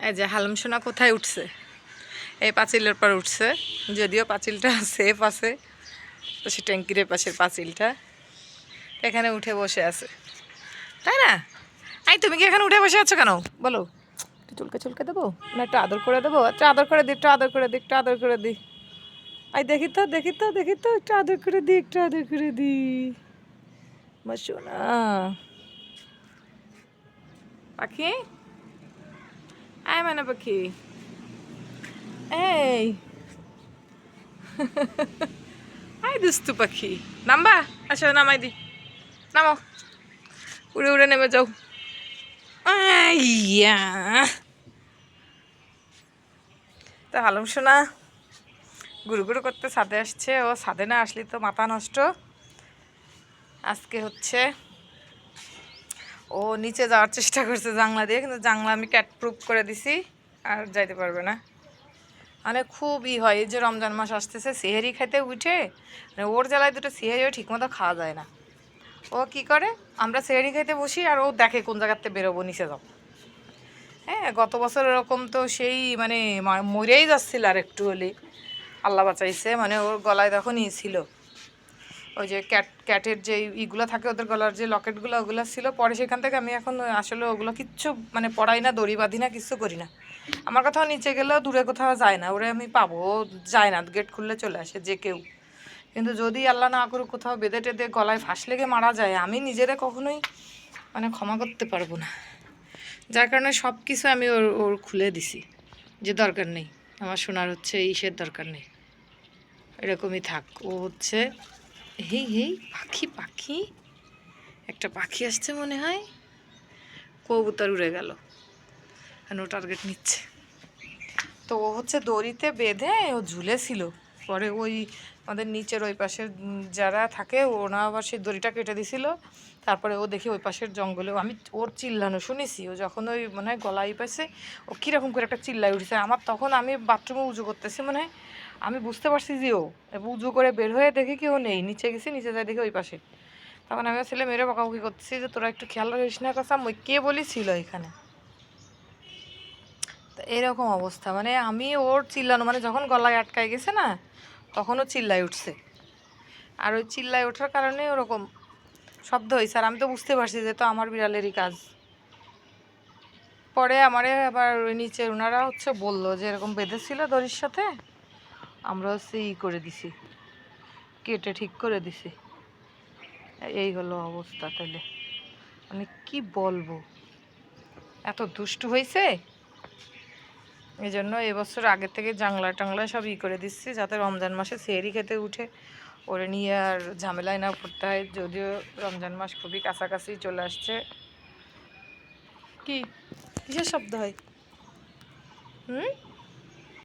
এই যে হালম সোনা কোথায় উঠছে? এই পাঁচিলের পর উঠছে, যদিও পাঁচিলটা সেফ আছে, তো সে ট্যাঙ্কির পাশের পাঁচিলটা এখানে উঠে বসে আছে, তাই না? আই তুমি কি এখানে উঠে বসে আছো কেন বলো? একটু চুলকে চুলকে দেবো না একটু আদর করে দেবো? একটু আদর করে দিই, একটু আদর করে দিই, একটু আদর করে দিই। আই দেখি তো দেখি তো দেখি তো, একটু আদর করে দিই, একটু আদর করে দিই। আমার সোনা পাখি, আয় মানে পাখি, এই আই দুস্তু পাখি, নামবা? আসো নামাই দি, নামো, উড়ে উড়ে নেমে যাও। আইয়া তো হালুম সোনা গুরু গুরু করতে ছাদে আসছে। ও ছাদে না আসলে তো মাথা নষ্ট। আজকে হচ্ছে ও নিচে যাওয়ার চেষ্টা করছে জানলা দিয়ে, কিন্তু জানলা আমি ক্যাট প্রুফ করে দিছি, আর যাইতে পারবে না। মানে খুবই হয়, এই যে রমজান মাস আসতেছে, সেহেরি খাইতে উঠে মানে ওর জ্বালায় দুটো সেহেরিও ঠিকমতো খাওয়া যায় না। ও কি করে, আমরা সেহেরি খাইতে বসি আর ও দেখে কোন জায়গাতে বেরোবো, নিচে যাও। হ্যাঁ, গত বছর এরকম তো সেই মানে মরেই যাচ্ছিল, আর একটু হলে আল্লাহ বাঁচাইছে। মানে ওর গলায় তখন ছিল ওই যে ক্যাটের যে ইগুলো থাকে ওদের গলার যে লকেটগুলো, ওগুলো ছিল। পরে সেখান থেকে আমি এখন আসলে ওগুলো কিচ্ছু মানে পড়াই না, দড়ি বাঁধি না, কিচ্ছু করি না। আমার কোথাও নিচে গেলেও দূরে কোথাও যায় না, ওরে আমি পাবো, ও যায় না, গেট খুললে চলে আসে যে কেউ। কিন্তু যদি আল্লাহ না করুক কোথাও বেঁধে টেঁধে গলায় ফাঁস লেগে মারা যায়, আমি নিজেরা কখনোই মানে ক্ষমা করতে পারবো না। যার কারণে সব কিছু আমি ওর ওর খুলে দিছি, যে দরকার নেই, আমার শোনার হচ্ছে ইসের দরকার নেই, এরকমই থাক। ও হচ্ছে হেই হেই পাখি পাখি, একটা পাখি আসছে মনে হয়, কবুতর উড়ে গেল, আর ও টার্গেট নিচ্ছে। তো ও হচ্ছে দড়িতে বেঁধে ও ঝুলেছিল, পরে ওই আমাদের নিচের ওই পাশের যারা থাকে ওরা আবার সেই দড়িটা কেটে দিছিল। তারপরে ও দেখি ওই পাশের জঙ্গলেও আমি ওর চিল্লানো শুনেছি, ও যখন ওই মনে হয় গলায় পাইছে, ও কীরকম করে একটা চিল্লাই উঠেছে। আমার তখন আমি বাথরুমে উজু করতেছি মনে হয়, আমি বুঝতে পারছি যে ও, এবার উজু করে বের হয়ে দেখি কি ও নেই, নিচে গেছি, নিচে যাই দেখি ওই পাশে। তখন আমি ছেলে মেয়েরা বকাবকি করতেছি যে তোরা একটু খেয়াল রাখিস না, কাছে ওই কে বলেছিল এখানে। তো এরকম অবস্থা, মানে আমি ওর চিল্লানো মানে যখন গলায় আটকায় গেছে না, তখন ও চিল্লাই উঠছে, আর ওই চিল্লাই ওঠার কারণে ওরকম শব্দ হয়েছে। আর আমি তো বুঝতে পারছি যে তো আমার বিড়ালেরই কাজ। পরে আমারে আবার ওই নিচে ওনারা হচ্ছে বললো যে এরকম বেঁধেছিল দড়ির সাথে, আমরা হচ্ছে করে দিছি, কেটে ঠিক করে দিছি। এই হলো অবস্থা। তাহলে মানে কি বলবো, এত দুষ্টু হয়েছে। এই জন্য এবছর আগের থেকে জাংলা টাংলা সব করে দিচ্ছি, যাতে রমজান মাসে সেহরি খেতে উঠে ওরে নিয়ে আর ঝামেলায় না পড়তে হয়। যদিও রমজান মাস খুবই কাছাকাছি চলে আসছে। কি কিসের শব্দ হয়? হুম।